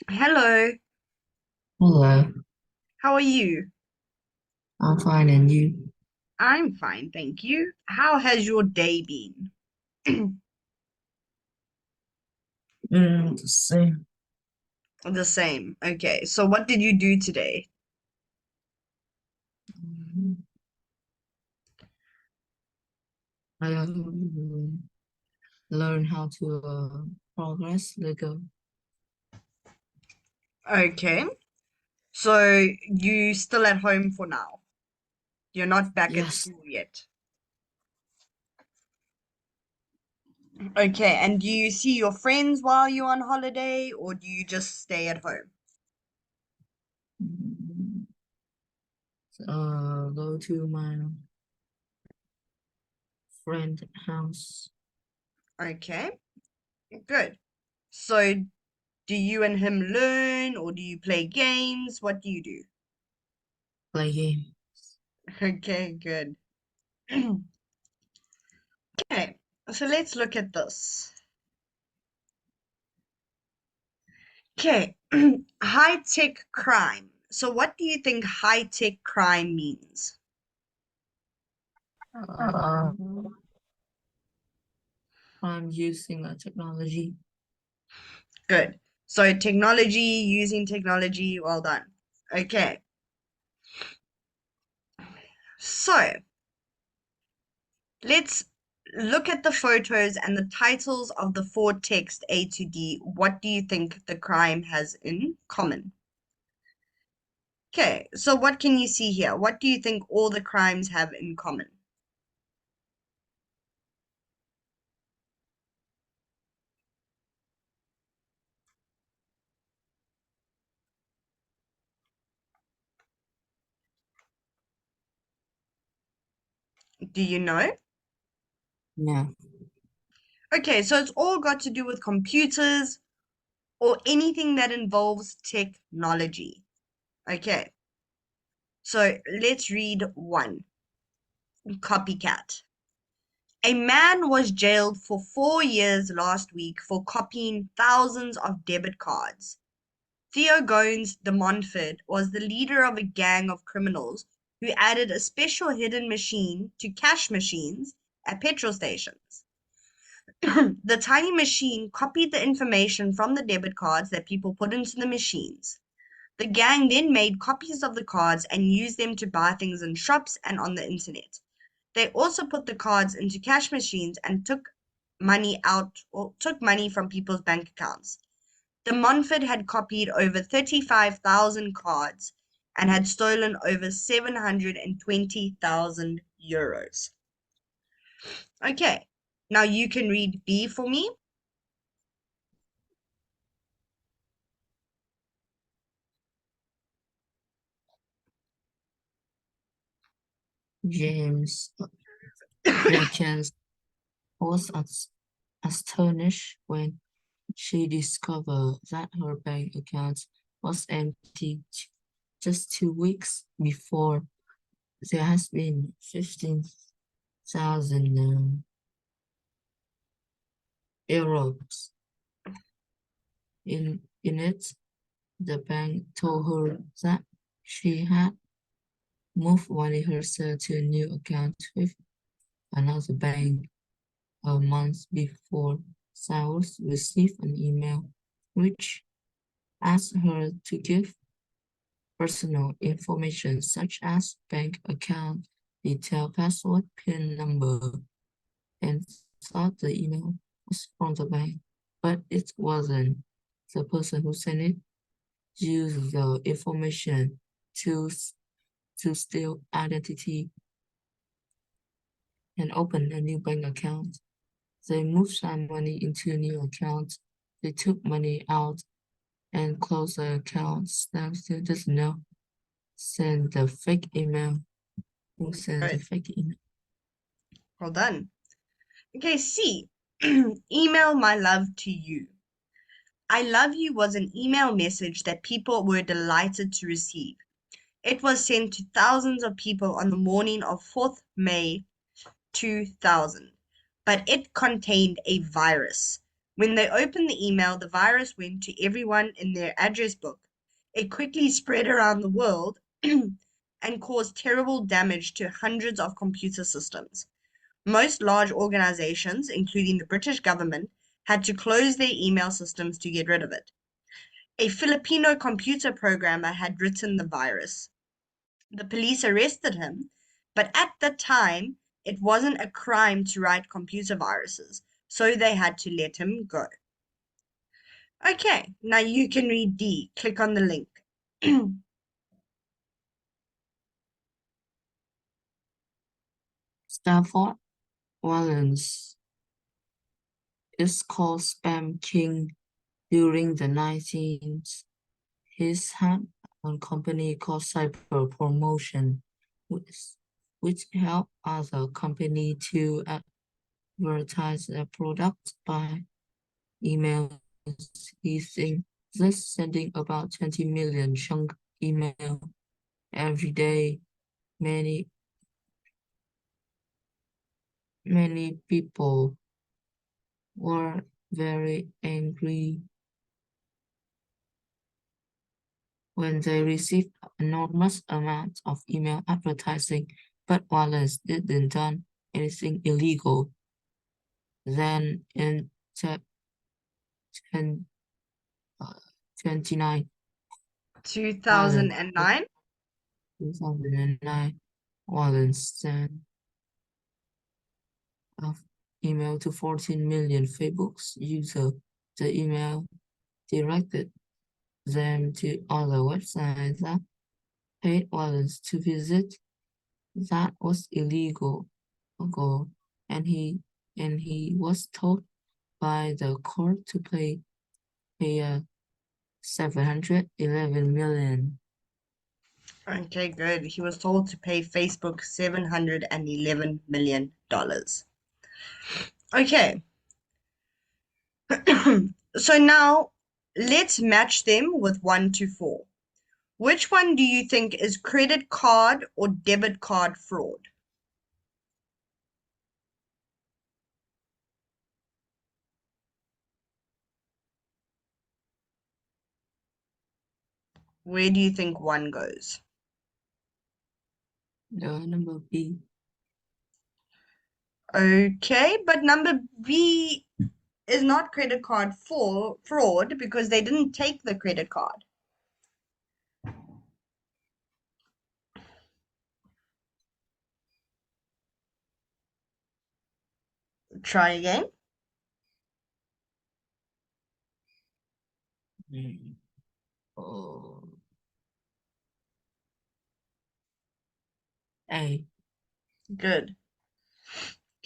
Hello, Hello, how are you? I'm fine, and you? I'm fine, thank you. How has your day been? The same. The same. Okay, so what did you do today? Mm, I learn how to progress Lego. Okay, so you still at home for now. You're not back at Yes, school yet. Okay, and do you see your friends while you're on holiday or do you just stay at home? mm, go to my friend house, Okay, good. So do you and him learn or do you play games? What do you do? play game. Okay, good. Okay, so let's look at this. Okay, high-tech crime. So what do you think high-tech crime means? Uh, I'm using a technology. Good. So technology, using technology, well done. Okay, so let's look at the photos and the titles of the four text A to D. What do you think the crime has in common? Okay, so what can you see here? What do you think all the crimes have in common? Do you know? No, Okay, so it's all got to do with computers or anything that involves technology. Okay, so let's read one. Copycat. A man was jailed for 4 years last week for copying thousands of debit cards. Theo Goines de Montfort was the leader of a gang of criminals who added a special hidden machine to cash machines at petrol stations. The tiny machine copied the information from the debit cards that people put into the machines. The gang then made copies of the cards and used them to buy things in shops and on the internet. They also put the cards into cash machines and took money from people's bank accounts. De Montfort had copied over 35,000 cards and had stolen over 720,000 euros. Okay, now you can read B for me. James Jenkins was astonished when she discovered that her bank account was empty just 2 weeks before. There has been 15,000 euros in it. The bank told her that she had moved money herself to a new account with another bank a month before. Cyrus received an email which asked her to give personal information such as bank account detail, password, PIN number, and thought the email was from the bank, but it wasn't. The person who sent it used the information to to steal identity and open a new bank account. They moved some money into a new account. They took money out and closed the account. Sam still doesn't know. Send the fake email. Who sent the Good. fake email? Well done. Okay, C. Email my love to you. I love you was an email message that people were delighted to receive. It was sent to thousands of people on the morning of 4th May 2000, but it contained a virus. When they opened the email, the virus went to everyone in their address book. It quickly spread around the world and caused terrible damage to hundreds of computer systems. Most large organizations, including the British government, had to close their email systems to get rid of it. A Filipino computer programmer had written the virus. The police arrested him, but at the time, it wasn't a crime to write computer viruses, so they had to let him go. Okay, now you can read D. Click on the link. Stafford Wallen's is called Spam King during the 19th. His had a company called Cyber Promotion, which helped other company to advertise their products by email. He thinks this sending about 20 million chunk email every day. Many many people were very angry when they received enormous amounts of email advertising, but Wallace didn't done anything illegal. Then in 29 Wallace 2009. 2009, Wallace sent of email to 14 million Facebook's users. The email directed them to other websites that paid Wallace to visit. That was illegal, illegal, and he was told by the court to pay 711 million. Okay, good. He was told to pay Facebook $711 million. Okay, so now let's match them with 1 to 4. Which one do you think is credit card or debit card fraud? Where do you think one goes? The number B. Okay, but number B is not credit card for fraud because they didn't take the credit card. Try again. Mm. Oh, A. Good.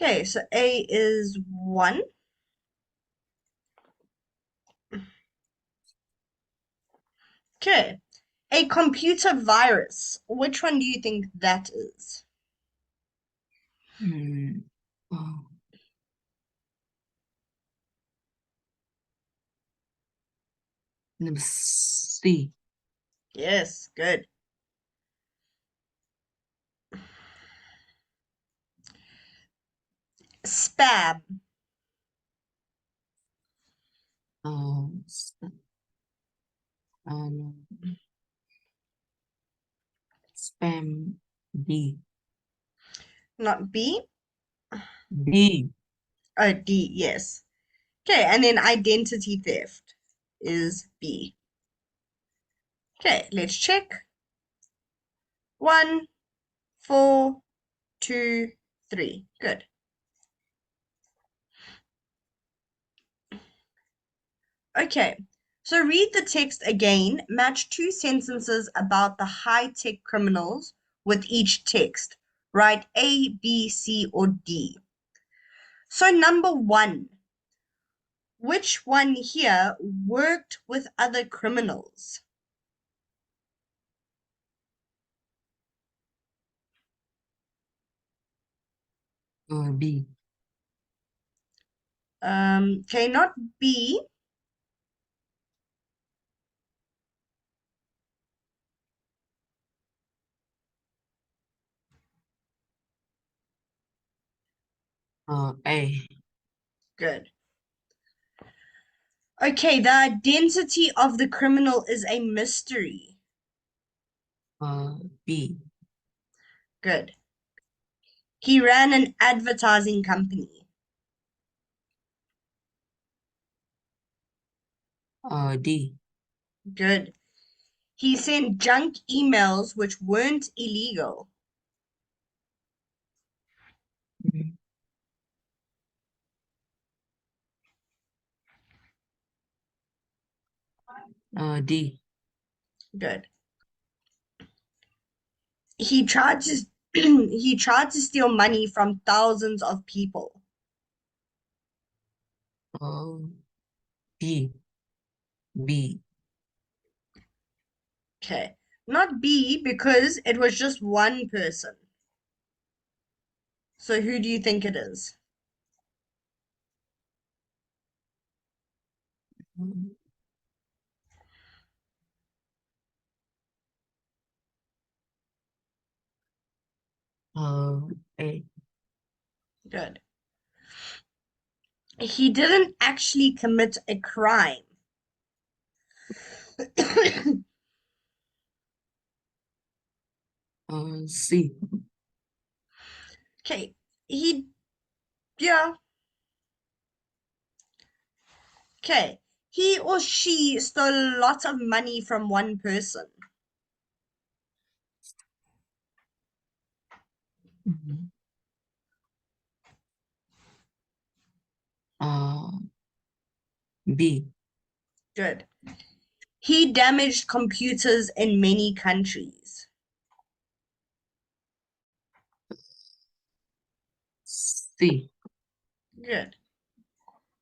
Okay, so A is 1. Okay, a computer virus. Which one do you think that is? Mm. Oh, number C. Yes, good. Spam. Um, um, Spam D. Not B. D. Oh, D, yes. Okay, and then identity theft is B. Okay, let's check. 1, 4, 2, 3. Good. Okay, so read the text again. Match two sentences about the high-tech criminals with each text. Write A, B, C, or D. So number 1, which one here worked with other criminals? B. Okay, not B. A. Good. Okay, the identity of the criminal is a mystery. B. Good. He ran an advertising company. D. Good. He sent junk emails which weren't illegal. Mm, D. Good. He tried to he tried to steal money from thousands of people. Uh, B. B. Okay. Not B because it was just one person. So who do you think it is? A. Good. He didn't actually commit a crime. C. Okay. He yeah. Okay. He or she stole a lot of money from one person. Mhm. Uh, B. Good. He damaged computers in many countries. C. Good.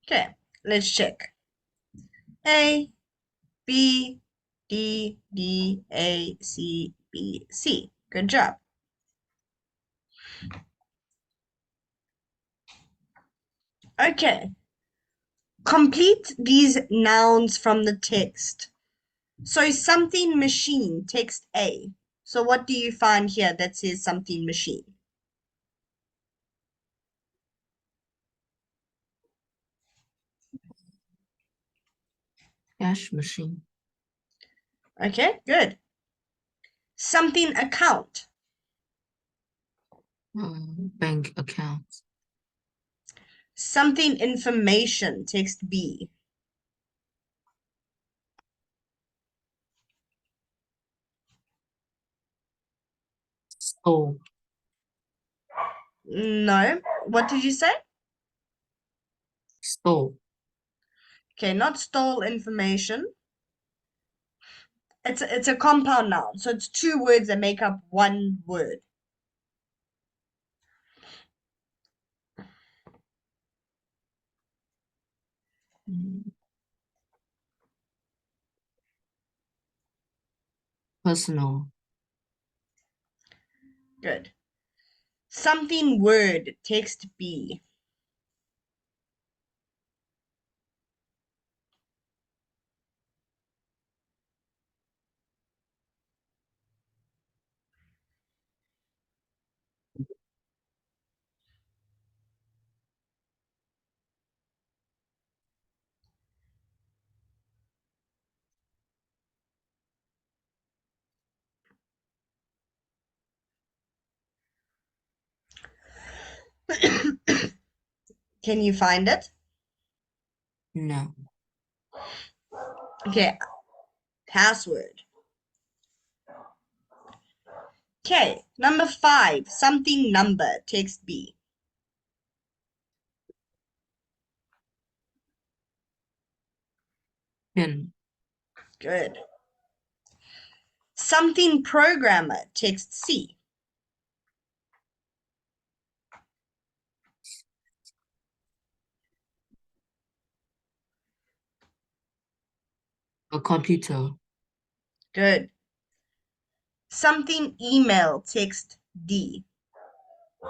Okay, let's check. A, B, D, D, A, C, B, C. Good job. Okay, complete these nouns from the text. So something machine, text A. So what do you find here that says something machine? Cash machine. Okay, good. Something account. Bank account. Something information, text B. Stole. No. What did you say? Stole. Okay, not stole information. It's a compound noun, so it's two words that make up one word. Mm, Personal. Good. Something word, text B. Can you find it? No. Okay, password. Okay, number 5, something number, text B. Pin. Good. Something programmer, text C. A computer. Good. Something email, text D.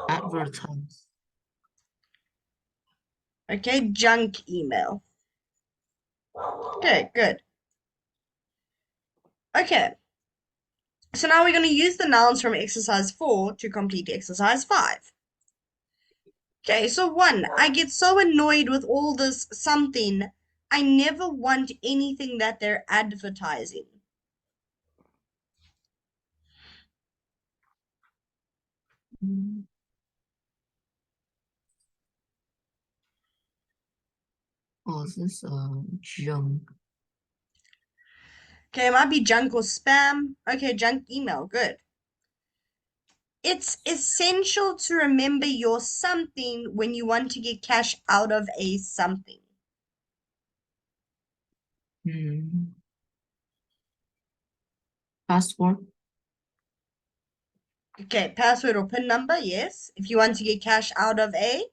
Advertise. Okay, junk email. Okay, good. Okay, so now we're going to use the nouns from exercise 4 to complete exercise 5. Okay, so 1, I get so annoyed with all this something I never want anything that they're advertising. Mm, oh, this junk. Okay, it might be junk or spam. Okay, junk email. Good. It's essential to remember your something when you want to get cash out of a something. Hmm. Password Okay, password or PIN number, yes. If you want to get cash out of a,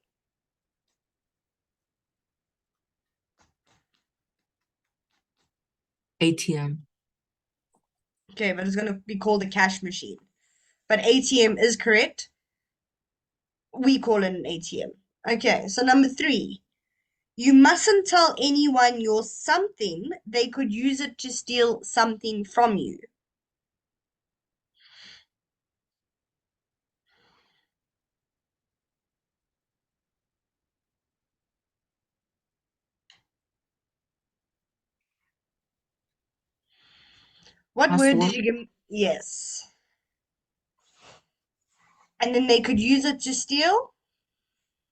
ATM. okay, but it's going to be called a cash machine. But ATM is correct. We call it an ATM. Okay, so number three, you mustn't tell anyone you're something. They could use it to steal something from you. What word did Password you give me? Yes. And then they could use it to steal?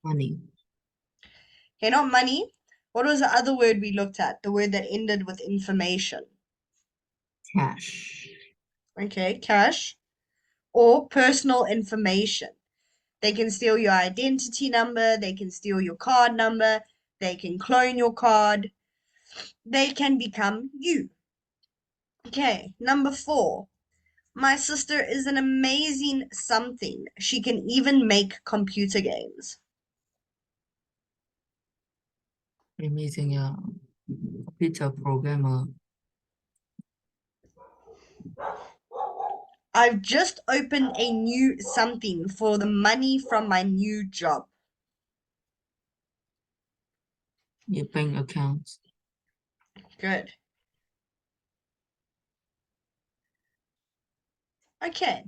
money. Okay, not money. What was the other word we looked at? The word that ended with information. Cash. Okay, cash or personal information. They can steal your identity number, they can steal your card number, they can clone your card, they can become you. Okay, number four. My sister is an amazing something. She can even make computer games. Amazing computer programmer. I've just opened a new something for the money from my new job. Your bank account. Good. Okay.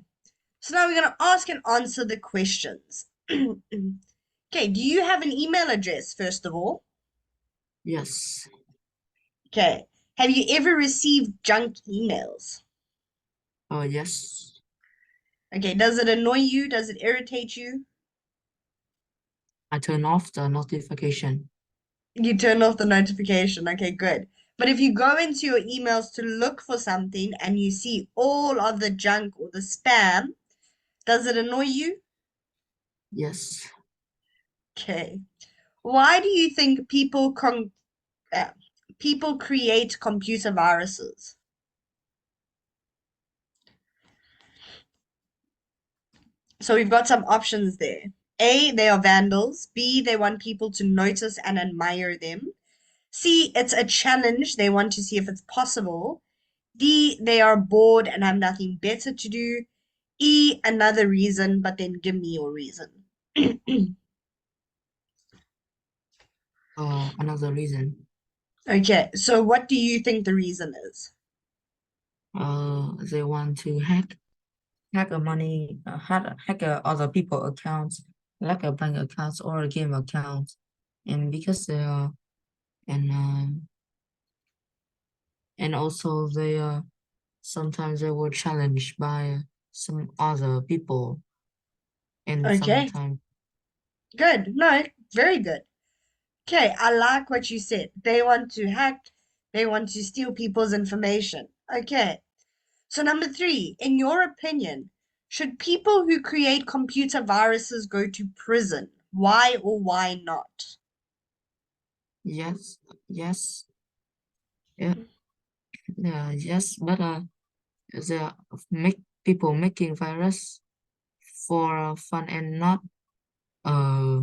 So now we're going to ask and answer the questions. Okay, do you have an email address, first of all? Yes. Okay. Have you ever received junk emails? Oh yes. Okay, does it annoy you? Does it irritate you? I turn off the notification. You turn off the notification. Okay, good. But if you go into your emails to look for something and you see all of the junk or the spam, does it annoy you? Yes. Okay. Why do you think uh, people create computer viruses? So we've got some options there. A, they are vandals. B, they want people to notice and admire them. C, it's a challenge. They want to see if it's possible. D, they are bored and have nothing better to do. E, another reason, but then give me your reason. Another reason. Okay, so what do you think the reason is? They want to hack a money, hack other people accounts, like a bank accounts or a game account, and because they are and and also sometimes they were challenged by some other people, and Okay, sometimes good. No, very good. Okay, I like what you said. They want to hack, they want to steal people's information. Okay, so number three, in your opinion, should people who create computer viruses go to prison? Why or why not? yes, yes, yeah, yeah, yes, but they are make people making virus for fun and not uh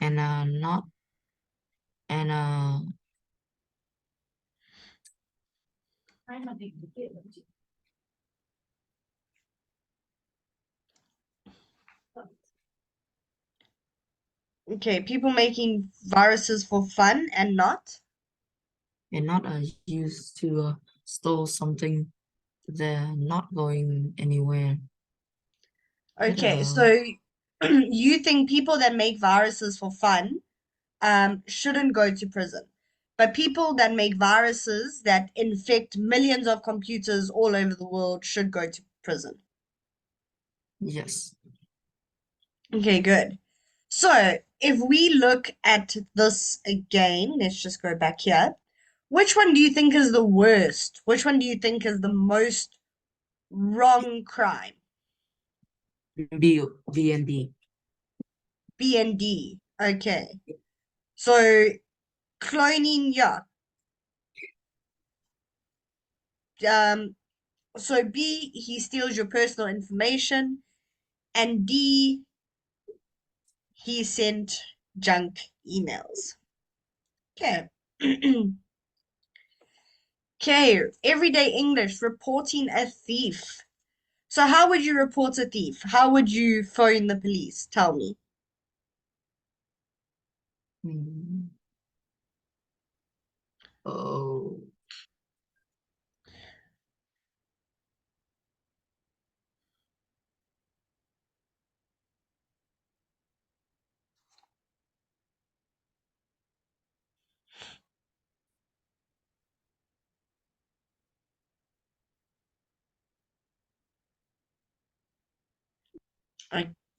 and not and Okay, people making viruses for fun and not? not used to store something. They're not going anywhere. But Okay, so you think people that make viruses for fun shouldn't go to prison. But people that make viruses that infect millions of computers all over the world should go to prison. Yes. Okay, good. So if we look at this again, let's just go back here. Which one do you think is the worst? Which one do you think is the most wrong crime? B and D. B and D. Okay. So cloning, yeah. Um, so B, he steals your personal information, and D, he sent junk emails. Okay. Okay, everyday English, reporting a thief. So how would you report a thief? How would you phone the police? Tell me. Mm. Oh,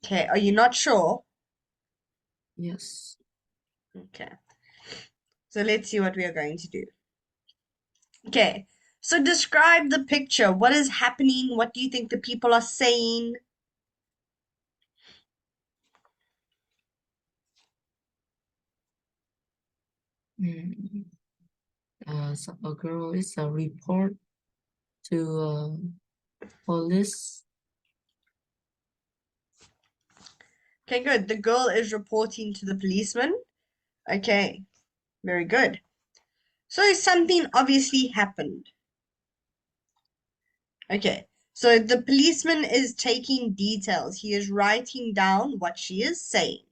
Okay, are you not sure? yes. Okay, so let's see what we are going to do. Okay, so describe the picture. What is happening? What do you think the people are saying? Mm. So a girl is a report to police. Okay, good. The girl is reporting to the policeman. Okay, very good. So something obviously happened. Okay, so the policeman is taking details. He is writing down what she is saying.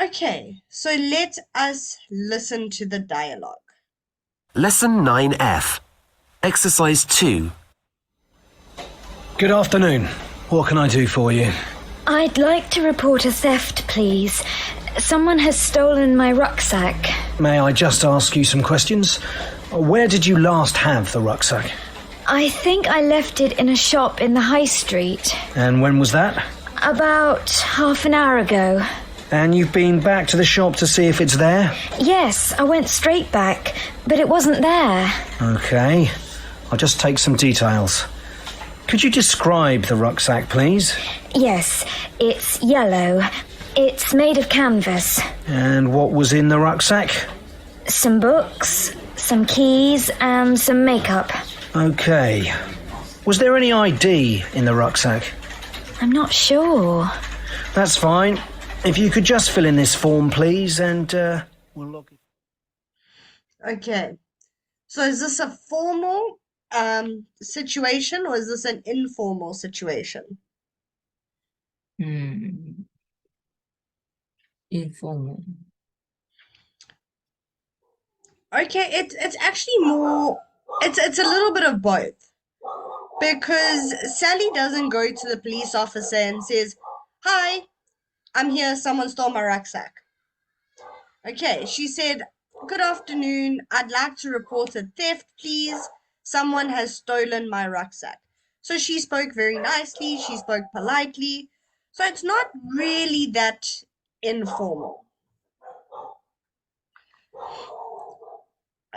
Okay, so let us listen to the dialogue. Lesson 9F. Exercise 2. Good afternoon. What can I do for you? I'd like to report a theft, please. Someone has stolen my rucksack. May I just ask you some questions? Where did you last have the rucksack? I think I left it in a shop in the high street. And when was that? About half an hour ago. And you've been back to the shop to see if it's there? Yes, I went straight back, but it wasn't there. Okay. I'll just take some details. Could you describe the rucksack, please? Yes, it's yellow. It's made of canvas. And what was in the rucksack? Some books, some keys, and some makeup. Okay. Was there any ID in the rucksack? I'm not sure. That's fine. If you could just fill in this form, please, and we'll log it. Okay, so is this a formal situation or is this an informal situation? Informal. Okay, it's actually more it's a little bit of both. Because Sally doesn't go to the police officer and says, "Hi, I'm here, someone stole my rucksack." Okay, she said, "Good afternoon, I'd like to report a theft, please. Someone has stolen my rucksack." So she spoke very nicely, she spoke politely. So it's not really that informal.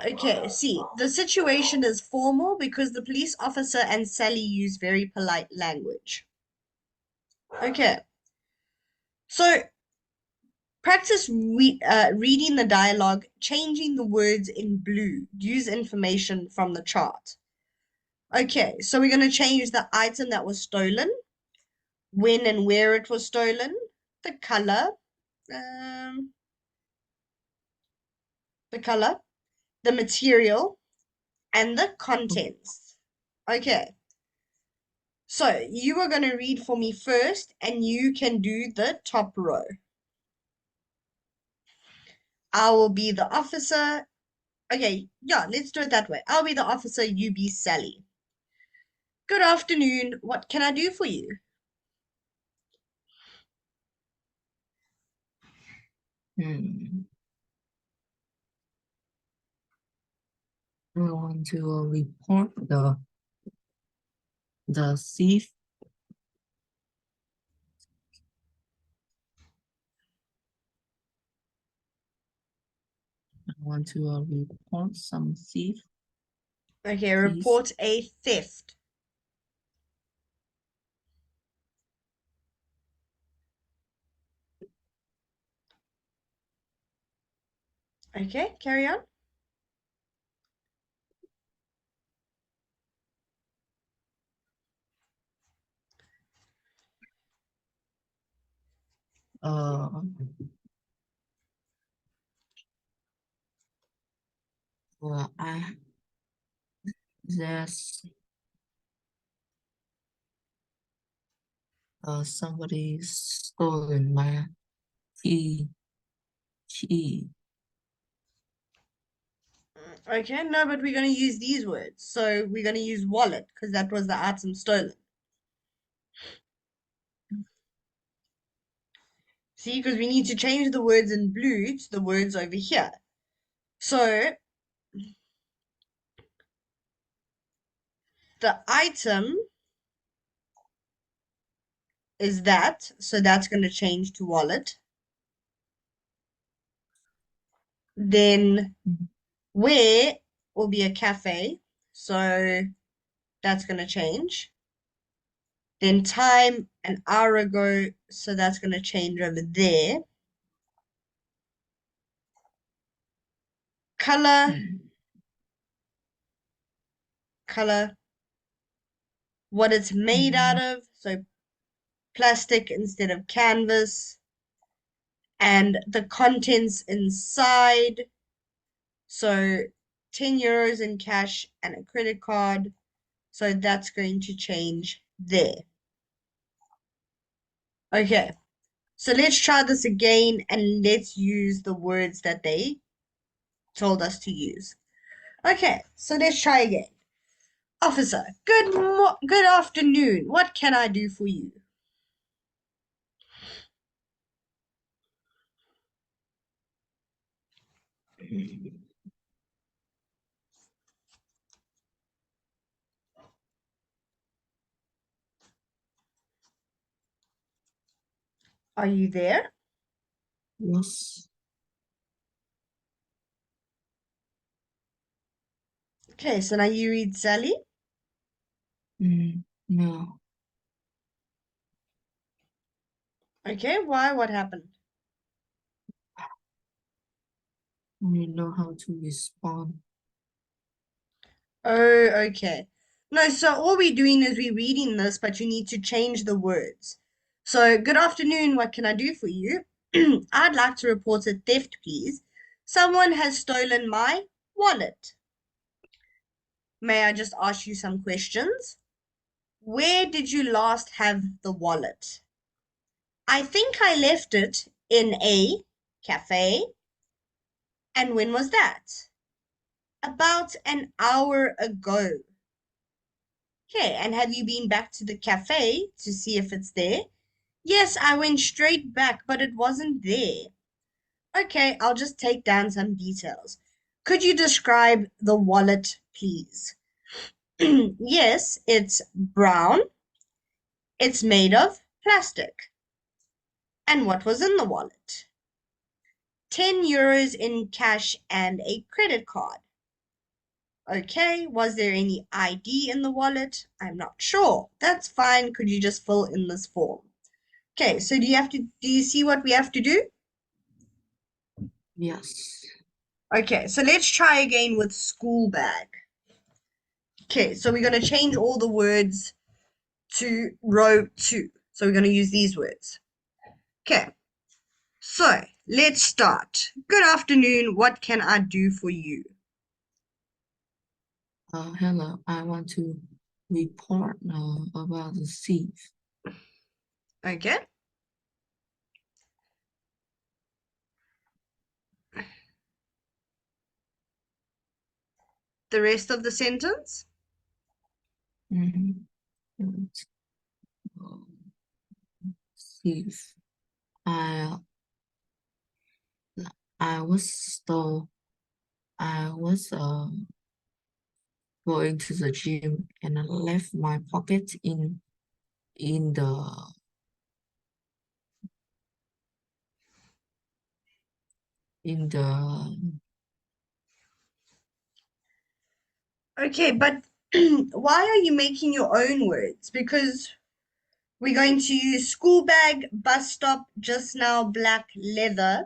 Okay, see, the situation is formal because the police officer and Sally use very polite language. Okay, so practice reading the dialogue, changing the words in blue. Use information from the chart. Okay, so we're going to change the item that was stolen, when and where it was stolen, the color, um, the material, and the contents. Okay, so you are going to read for me first, and you can do the top row. I will be the officer. Okay, yeah, let's do it that way. I'll be the officer, you be Sally. Good afternoon. What can I do for you? Hmm. I want to report the thief. I want to report some thief, Okay, please. report a theft. Okay, carry on. Uh, there's somebody stolen my key. Okay, no, but we're going to use these words. So we're going to use wallet because that was the item stolen. See, because we need to change the words in blue to the words over here. So the item is that, so that's going to change to wallet. Then where will be a cafe, so that's going to change. Then time, an hour ago, so that's going to change over there. Color, color, what it's made out of, so plastic instead of canvas, and the contents inside, so 10 euros in cash and a credit card, so that's going to change there. Okay, so let's try this again and let's use the words that they told us to use. Okay, so let's try again. Officer, good afternoon. What can I do for you? Are you there? Yes. Okay, so now you read Sally. No. Okay, why? What happened? I know how to respond. Oh, okay. No, so all we're doing is we're reading this, but you need to change the words. So, good afternoon, what can I do for you? I'd like to report a theft, please. Someone has stolen my wallet. May I just ask you some questions? Where did you last have the wallet? I think I left it in a cafe. And when was that? About an hour ago. Okay, and have you been back to the cafe to see if it's there? Yes, I went straight back, but it wasn't there. Okay, I'll just take down some details. Could you describe the wallet, please? Yes, it's brown. It's made of plastic. And what was in the wallet? 10 euros in cash and a credit card. Okay, was there any ID in the wallet? I'm not sure. That's fine. Could you just fill in this form? Okay, so do you see what we have to do? Yes. Okay, so let's try again with school bag. Okay, so we're going to change all the words to row 2. So we're going to use these words. Okay, so let's start. Good afternoon. What can I do for you? Hello. I want to report about the thief. Okay. The rest of the sentence? Mm, thief. I I was going to the gym and I left my pocket in the in the Okay, but why are you making your own words? Because we're going to use school bag, bus stop, just now, black leather,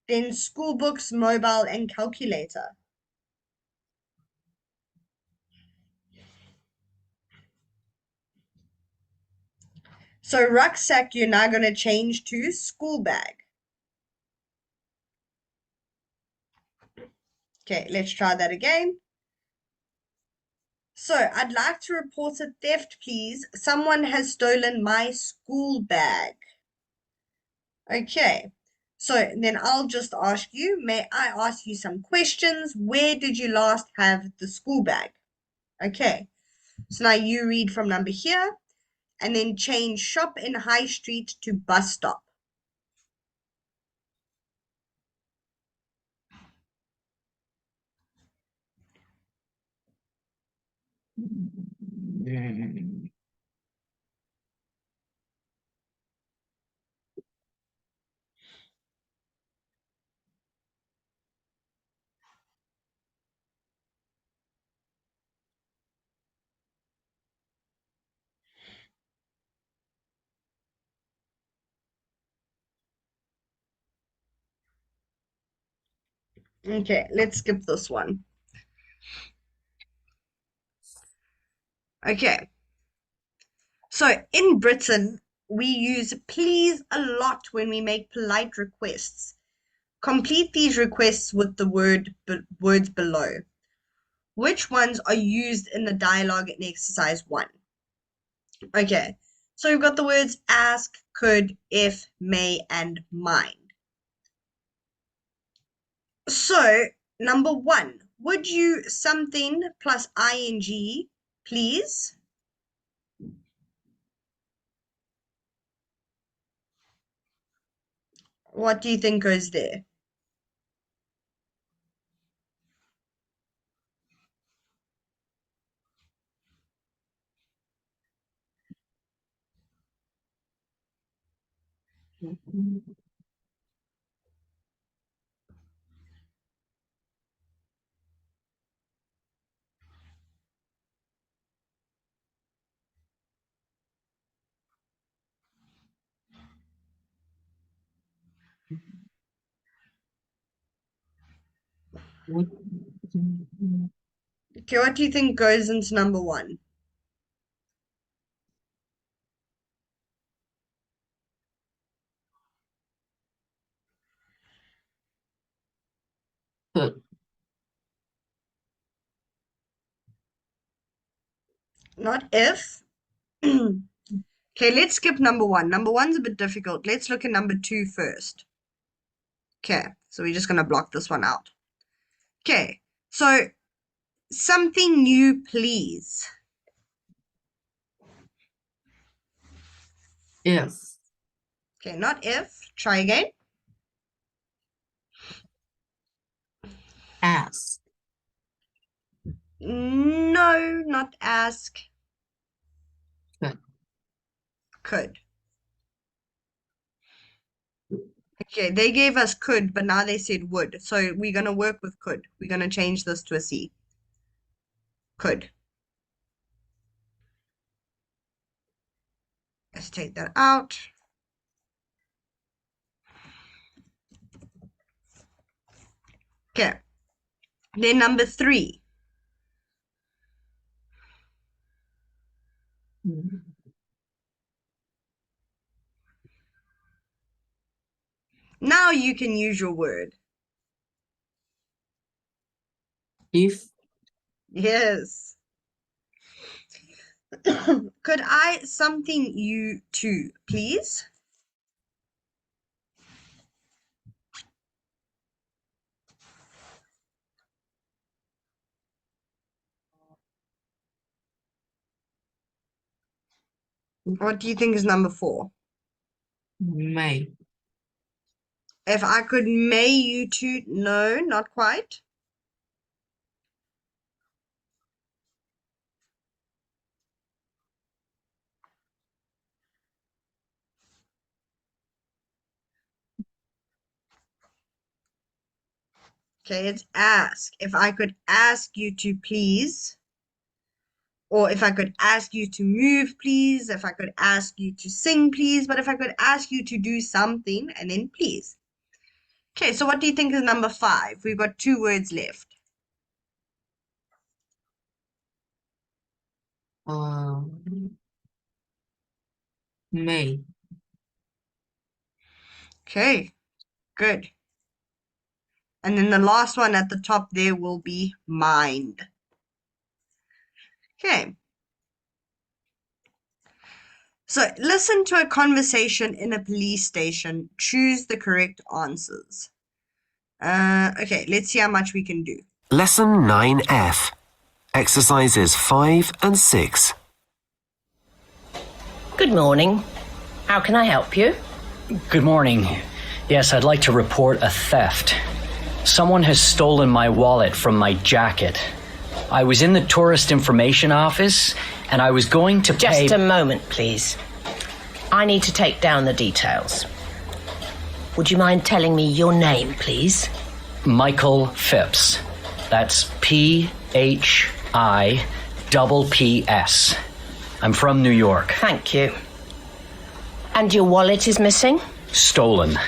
then school books, mobile, and calculator. So rucksack, you're now going to change to school bag. Okay, let's try that again. So I'd like to report a theft, please. Someone has stolen my school bag. Okay, so then I'll just ask you, may I ask you some questions? Where did you last have the school bag? Okay, so now you read from number here and then change shop in high street to bus stop. Mm, Okay, let's skip this one. Okay, so in Britain, we use please a lot when we make polite requests. Complete these requests with the words below. Which ones are used in the dialogue in exercise 1? Okay, so we've got the words ask, could, if, may, and mind. So, number 1, would you something plus ing, please? What do you think goes there? would Okay, what do you think goes into number 1? could Not if. Okay, let's skip number 1. Number 1's a bit difficult. Let's look at number 2 first. Okay, so we're just going to block this one out. Okay, so something new, please. if Okay, not if. Try again. ask No, not ask. could Could. Okay, they gave us could, but now they said would. So we're going to work with could. We're going to change this to a C. Could. Let's take that out. Okay. Then number 3. Now you can use your word. if Yes. Could I something you too, please? What do you think is number 4? may If I could may you to, no, not quite. Okay, it's ask. If I could ask you to please, or if I could ask you to move, please, if I could ask you to sing, please, but if I could ask you to do something, and then please. Okay, so what do you think is number 5? We've got 2 words left. May. Okay, good. And then the last one at the top there will be mind. Okay. So listen to a conversation in a police station. Choose the correct answers. Okay, let's see how much we can do. Lesson 9F. Exercises 5 and 6. Good morning. How can I help you? Good morning. Yes, I'd like to report a theft. Someone has stolen my wallet from my jacket. I was in the tourist information office and I was going to pay... Just a moment, please. I need to take down the details. Would you mind telling me your name, please? Michael Phipps. That's Phipps. I'm from New York. Thank you. And your wallet is missing? Stolen.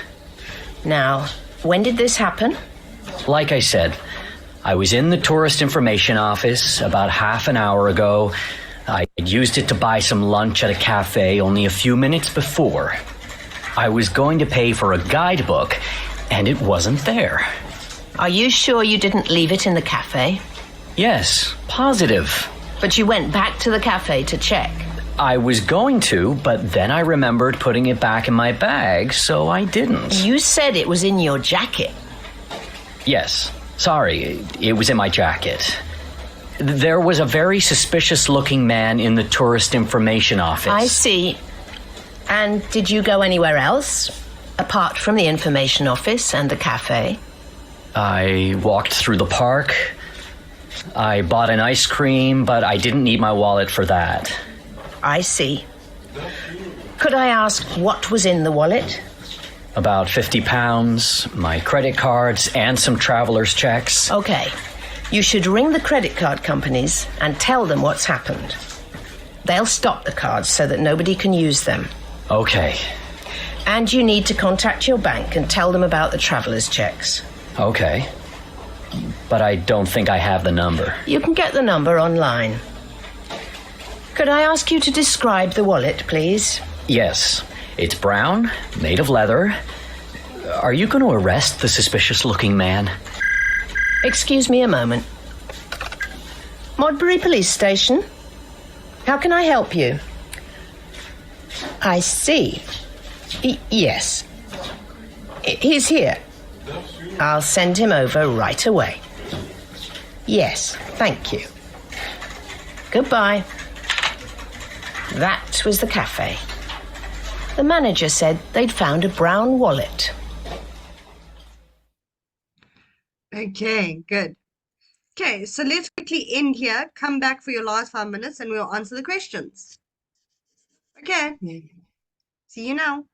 Now, when did this happen? Like I said, I was in the tourist information office about half an hour ago. I had used it to buy some lunch at a cafe only a few minutes before. I was going to pay for a guidebook, and it wasn't there. Are you sure you didn't leave it in the cafe? Yes, positive. But you went back to the cafe to check. I was going to, but then I remembered putting it back in my bag, so I didn't. You said it was in your jacket. Yes, sorry, it was in my jacket. There was a very suspicious-looking man in the tourist information office. I see. And did you go anywhere else, apart from the information office and the cafe? I walked through the park. I bought an ice cream, but I didn't need my wallet for that. I see. Could I ask what was in the wallet? About 50 pounds, my credit cards, and some traveler's checks. Okay. You should ring the credit card companies and tell them what's happened. They'll stop the cards so that nobody can use them. Okay. And you need to contact your bank and tell them about the traveler's checks. Okay. But I don't think I have the number. You can get the number online. Could I ask you to describe the wallet, please? Yes. It's brown, made of leather. Are you going to arrest the suspicious-looking man? Excuse me a moment. Modbury Police Station. How can I help you? I see. Yes. He's here. I'll send him over right away. Yes, thank you. Goodbye. That was the cafe. The manager said they'd found a brown wallet. Okay, good. Okay, so let's quickly end here. Come back for your last 5 minutes and we'll answer the questions. Okay, see you now.